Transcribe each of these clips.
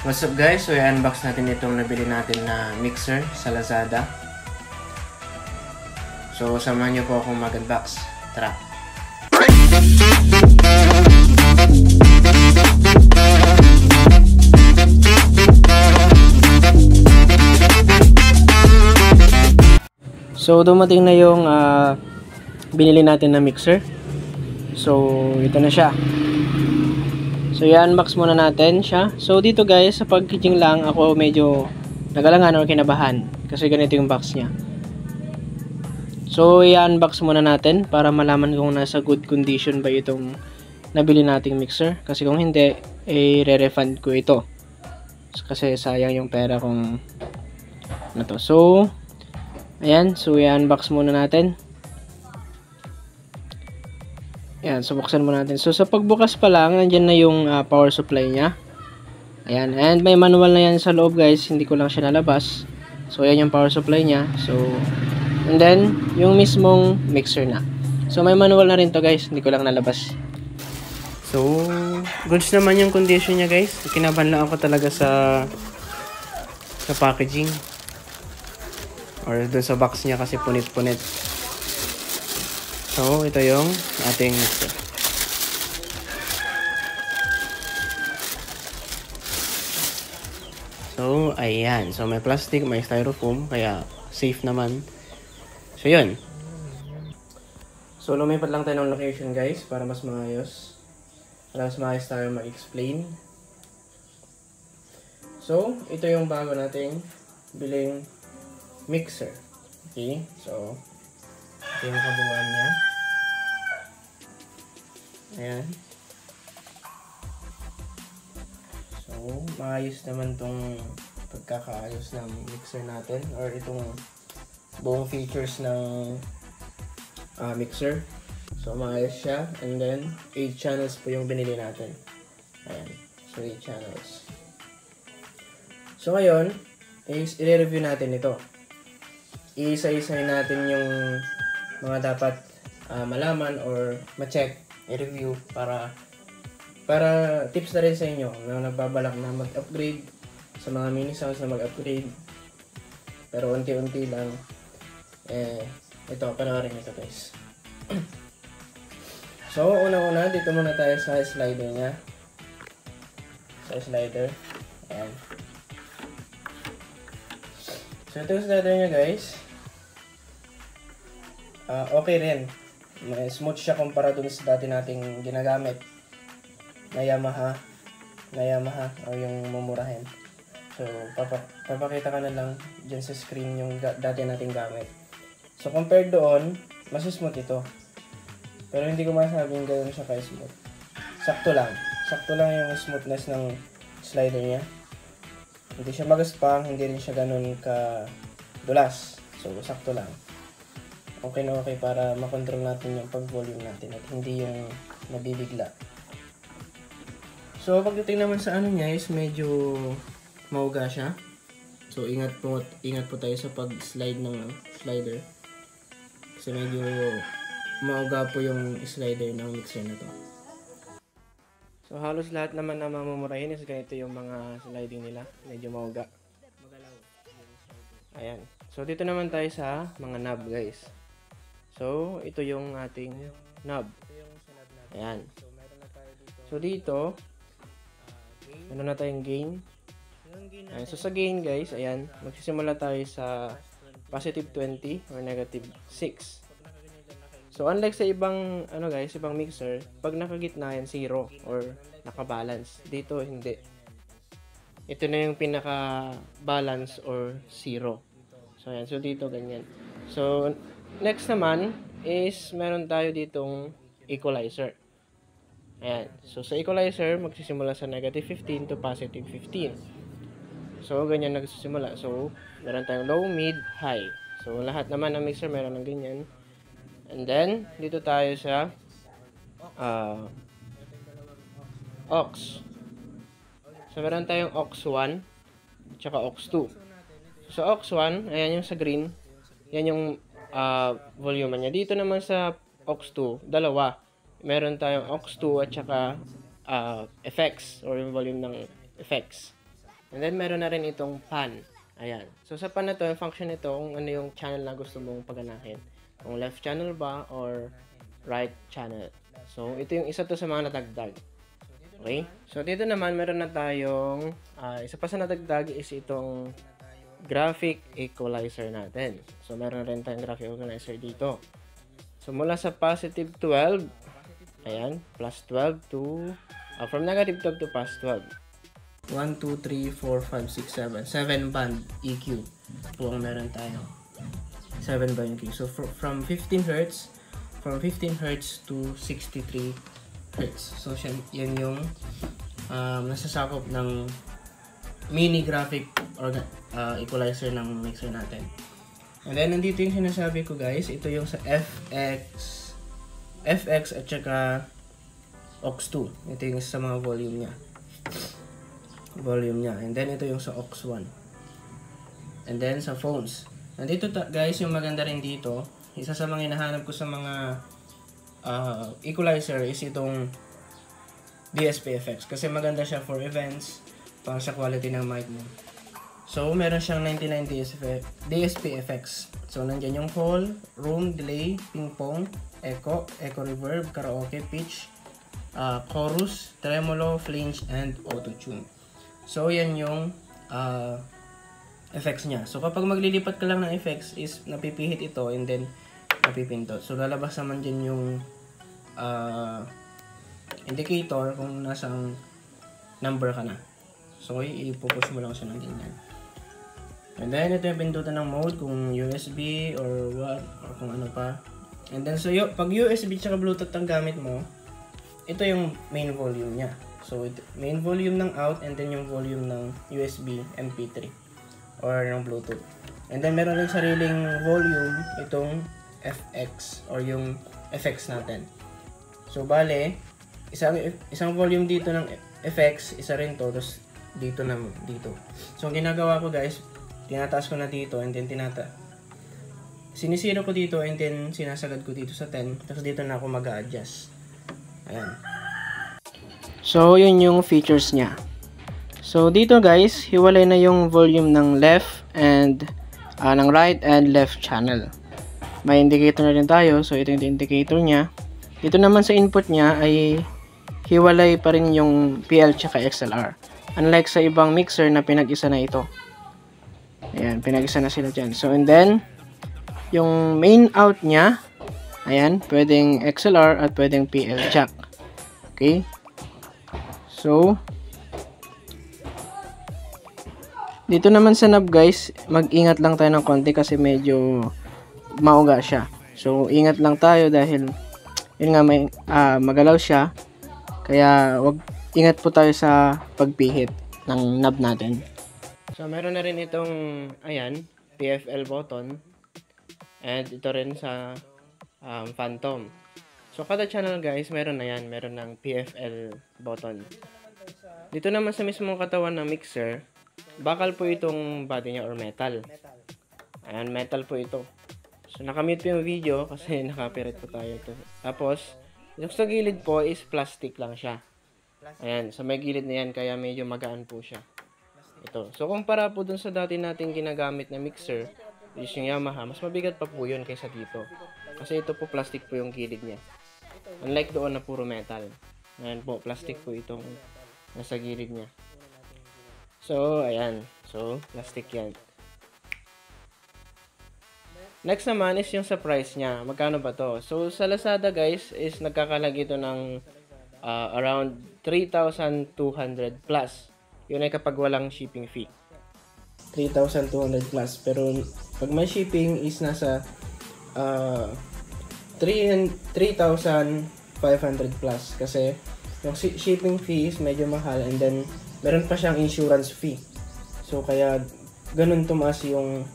What's up guys? So i-unbox natin itong nabili natin na mixer sa Lazada. So samahan niyo po akong mag-unbox. Tara! So dumating na yung binili natin na mixer. So ito na siya. So i-unbox muna natin siya. So dito guys, sa packaging lang ako medyo nagalangan or kinabahan kasi ganito yung box niya. So i-unbox muna natin para malaman kung nasa good condition ba itong nabili nating mixer. Kasi kung hindi, i-refund ko ito. Kasi sayang yung pera kung na to. So ayan, so i-unbox muna natin. Ayan, so buksan muna natin. So sa pagbukas pa lang, nandiyan na yung power supply niya. Ayan, and may manual na yan sa loob guys, hindi ko lang siya nalabas. So ayan yung power supply niya. So, and then, yung mismong mixer na. So may manual na rin to guys, hindi ko lang nalabas. So, goods naman yung condition niya guys. Kinabahan lang ako talaga sa packaging. Or doon sa box niya kasi punit-punit. So, ito yung ating mixer. So, ayan. So, may plastic, may styrofoam, kaya safe naman. So, yun. So, lumipat lang tayo ng location, guys, para mas maayos. Para mas maayos tayo ma-explain. So, ito yung bago nating biling mixer. Okay? So, ito yung kabuuan niya. Ayan. So, maayos naman tong pagkakaayos ng mixer natin or itong buong features ng mixer. So, maayos siya. And then, 8 channels po yung binili natin. Ayan. So, 8 channels. So, ngayon, i-review natin ito. Isa-isay natin yung mga dapat malaman or ma-check, i-review para tips na rin sa inyo na nagbabalak na mag-upgrade sa mga mini sounds na mag-upgrade pero unti-unti lang. Ito, panoorin ito guys. So, una-una, dito muna tayo sa slider niya. Sa slider. Ayan. So, ito yung slider niya guys. Okay rin. May smooth siya kumpara dun sa dati nating ginagamit na Yamaha o yung mumurahin. So, papakita ka na lang dyan sa screen yung dati nating gamit. So, compared doon, mas smooth ito. Pero hindi ko masabing ganoon siya ka-smooth. Sakto lang. Sakto lang yung smoothness ng slider niya. Hindi siya magaspang, hindi rin siya ganoon ka-dulas. So, sakto lang. Okay na okay para makontrol natin yung pag-volume natin at hindi yung nabibigla. So, pagdating naman sa ano niya is medyo mauga siya. So, ingat po tayo sa pag-slide ng slider. Kasi medyo mauga po yung slider ng mixer na to. So, halos lahat naman na mamumurahin is ganito yung mga sliding nila. Medyo mauga. Ayan. So, dito naman tayo sa mga knob guys. So, ito yung ating knob. Ayan. So, dito, meron na tayong gain. Ayan. So, sa gain guys, ayan, magsisimula tayo sa positive 20 or negative 6. So, unlike sa ibang, ibang mixer, pag nakagitna yan, 0 or nakabalance. Dito, hindi. Ito na yung pinaka-balance or 0. So, ayan. So, dito, ganyan. So, next naman is meron tayo ditong equalizer. Ayan. So, sa equalizer, magsisimula sa negative 15 to positive 15. So, ganyan nagsisimula. So, meron tayong low, mid, high. So, lahat naman ng mixer meron ng ganyan. And then, dito tayo sa aux. So, meron tayong aux 1 tsaka aux 2. So, aux 1, ayan yung sa green. Yan yung volume niya. Dito naman sa aux 2, dalawa. Meron tayong aux 2 at saka effects or yung volume ng effects. And then, meron na rin itong pan. Ayan. So, sa pan na to, yung function nito, kung ano yung channel na gusto mong paganahin. Kung left channel ba, or right channel. So, ito yung isa to sa mga natagdag. Okay? So, dito naman, meron na tayong, isa pa sa natagdag is itong graphic equalizer natin. So, meron na rin tayong graphic equalizer dito. So, mula sa positive 12, ayan, plus 12 to, from negative 12 to plus 12. 1, 2, 3, 4, 5, 6, 7. 7 band EQ po ang meron tayo. 7 band EQ. So, from 15 Hz, from 15 Hz to 63 Hz. So, yan yung nasasakop ng mini graphic or equalizer ng mixer natin. And then, nandito yung sinasabi ko guys. Ito yung sa FX at saka aux2. Ito yung sa mga volume niya. And then ito yung sa aux1. And then sa phones. Nandito guys, yung maganda rin dito, isa sa mga hinahanap ko sa mga equalizer is itong DSP effects. Kasi maganda siya for events, para sa quality ng mic mo. So, meron siyang 99 DSP effects. So, nandyan yung hall, room, delay, ping-pong, echo reverb, karaoke, pitch, chorus, tremolo, flinch, and auto-tune. So, yan yung effects niya. So, kapag maglilipat ka lang ng effects is napipihit ito and then napipindot. So, lalabas naman din yung indicator kung nasang number ka na. So, i-focus mo lang siya ng ganyan. And then, ito yung pindutan ng mode kung USB or what, or kung ano pa. And then, so, pag USB tsaka Bluetooth ang gamit mo, ito yung main volume niya. So, main volume ng out and then yung volume ng USB MP3 or ng Bluetooth. And then, meron rin sariling volume itong FX or yung effects natin. So, bale, isang volume dito ng FX, isa rin to, tapos dito. So, ang ginagawa ko guys, tinataas ko na dito and then sinisiro ko dito and then sinasagad ko dito sa 10, tapos dito na ako mag-a-adjust. Ayan. So, yun yung features niya. So, dito guys, hiwalay na yung volume ng left and ng right and left channel. May indicator na rin tayo. So, ito yung indicator niya. Dito naman sa input niya ay hiwalay pa rin yung PL tsaka XLR. Unlike sa ibang mixer na pinag-isa na ito. Ayan, pinag-isa na sila dyan. So, and then, yung main out niya, ayan, pwedeng XLR at pwedeng PL jack. Okay? So, dito naman sa knob guys, mag-ingat lang tayo ng konti kasi medyo mauga siya. So, ingat lang tayo dahil yun nga, magalaw siya. Kaya, ingat po tayo sa pagpihit ng knob natin. So, meron na rin itong, ayan, PFL button. And ito rin sa Phantom. So, kada channel guys, meron na yan. Meron ng PFL button. Dito naman sa mismong katawan ng mixer, bakal po itong body niya or metal. Ayan, metal po ito. So, nakamute po yung video kasi nakapirit po tayo ito. Tapos, yung sa gilid po is plastic lang siya. Ayan, sa may gilid na yan, kaya medyo magaan po siya. Ito. So, kumpara po dun sa dati nating ginagamit na mixer, is yung Yamaha, mas mabigat pa po yun kaysa dito. Kasi ito po, plastic po yung gilid niya. Unlike doon na puro metal. Ayan po, plastic po itong nasa gilid niya. So, ayan. So, plastic yan. Next naman is yung sa price niya. Magkano ba to? So, sa Lazada guys, is nagkakalag ito ng around 3,200 plus. Yun ay kapag walang shipping fee. 3,200 plus. Pero, pag may shipping is nasa 3,500 plus. Kasi, yung shipping fee is medyo mahal and then, meron pa siyang insurance fee. So, kaya, ganun tumaas yung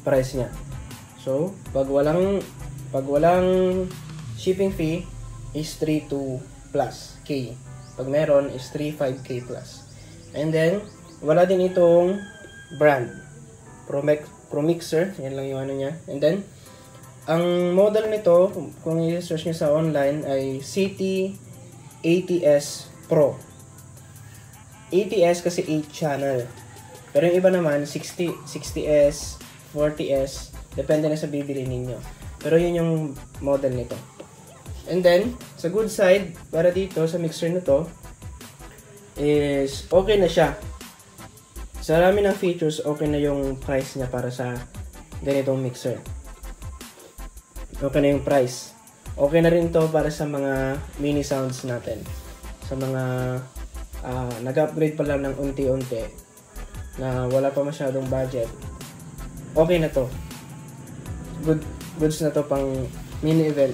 price niya. So, pag walang shipping fee is 3,2 plus K. Pag meron is 3,500 plus. And then, wala din itong brand. Pro Mixer, yan lang yung ano niya. And then, ang model nito, kung i-search niyo sa online, ay CT ATS Pro. 80S kasi 8 channel. Pero yung iba naman, 60S, 40S, depende na sa bibili ninyo. Pero yun yung model nito. And then, sa good side, para dito sa mixer na to, is okay na siya. Sa dami ng features, okay na yung price niya para sa ganitong mixer. Okay na yung price. Okay na rin to para sa mga mini sounds natin. Sa mga nag-upgrade pa lang ng unti-unti na wala pa masyadong budget. Okay na to. Goods na to pang mini event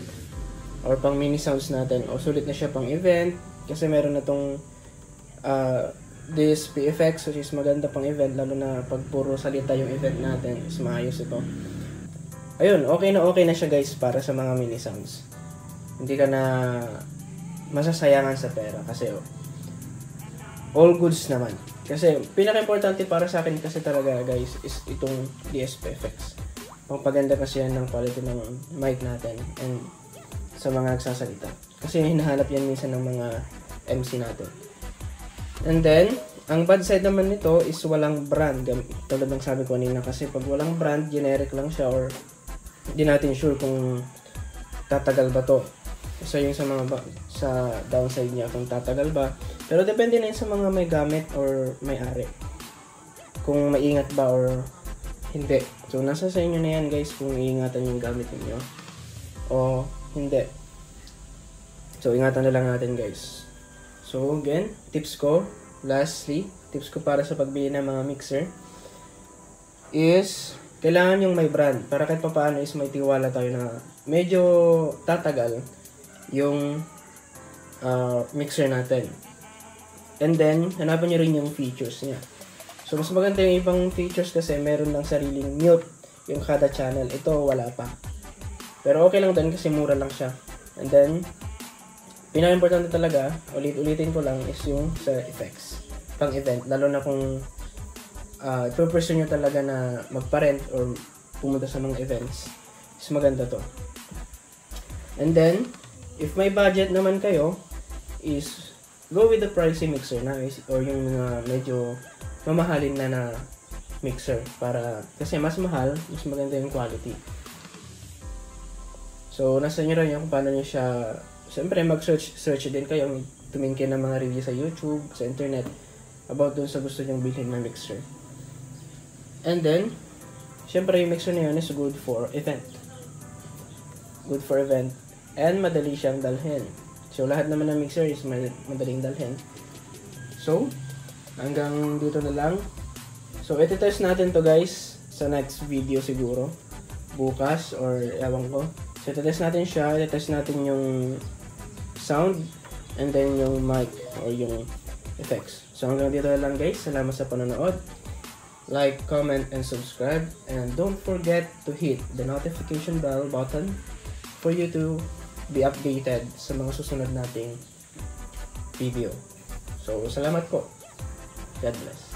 or pang mini sounds natin. O sulit na siya pang event kasi meron na tong this PFX which is maganda pang event, lalo na pag puro salita yung event natin is maayos ito. Ayun, okay na siya guys para sa mga mini sounds. Hindi ka na masasayangan sa pera kasi all goods naman. Kasi pinaka-importante para sa akin kasi talaga guys is itong DSP-FX. Pagpaganda kasi yan ng quality ng mic natin and sa mga nagsasalita. Kasi hinahanap yan minsan ng mga MC natin. And then, ang bad side naman nito is walang brand. Tulad ng sabi ko kanina, kasi pag walang brand, generic lang siya or hindi natin sure kung tatagal ba to. So yung sa downside niya kung tatagal ba. Pero depende na yun sa mga may gamit or may-ari. Kung maingat ba or hindi. So nasa sa inyo na yan guys kung iingatan yung gamit niyo o hindi. So ingatan na lang natin guys. So again, tips ko para sa pagbili ng mga mixer is kailangan yung may brand para kahit papaano is may tiwala tayo na medyo tatagal yung mixer natin. And then, hanapin nyo rin yung features niya. So, mas maganda yung ibang features kasi meron ng sariling mute yung kada channel. Ito, wala pa. Pero okay lang din kasi mura lang siya. And then, pinaka-importante talaga, ulitin ko lang, is yung sa effects. Pang-event. Lalo na kung pursue nyo talaga na magpa-rent or pumunta sa mga events. Is maganda to. And then, if may budget naman kayo, is go with the pricey mixer na or yung medyo mamahalin na mixer para kasi mas mahal, mas maganda yung quality. So nasa inyo rin yung kung paano nyo siya, siyempre mag-search din kayo, tumingin ng mga review sa YouTube, sa internet about dun sa gusto nyong bilhin na mixer. And then siyempre yung mixer na yun is good for event and madali siyang dalhin. So, lahat naman ng mixer is madaling dalhin. So, hanggang dito na lang. So, iti-test natin to guys sa next video siguro. Bukas or ewan ko. So, iti-test natin siya. Iti-test natin yung sound and then yung mic or yung effects. So, hanggang dito na lang guys. Salamat sa panonood. Like, comment, and subscribe. And don't forget to hit the notification bell button for you to be updated sa mga susunod nating video. So, salamat po. God bless.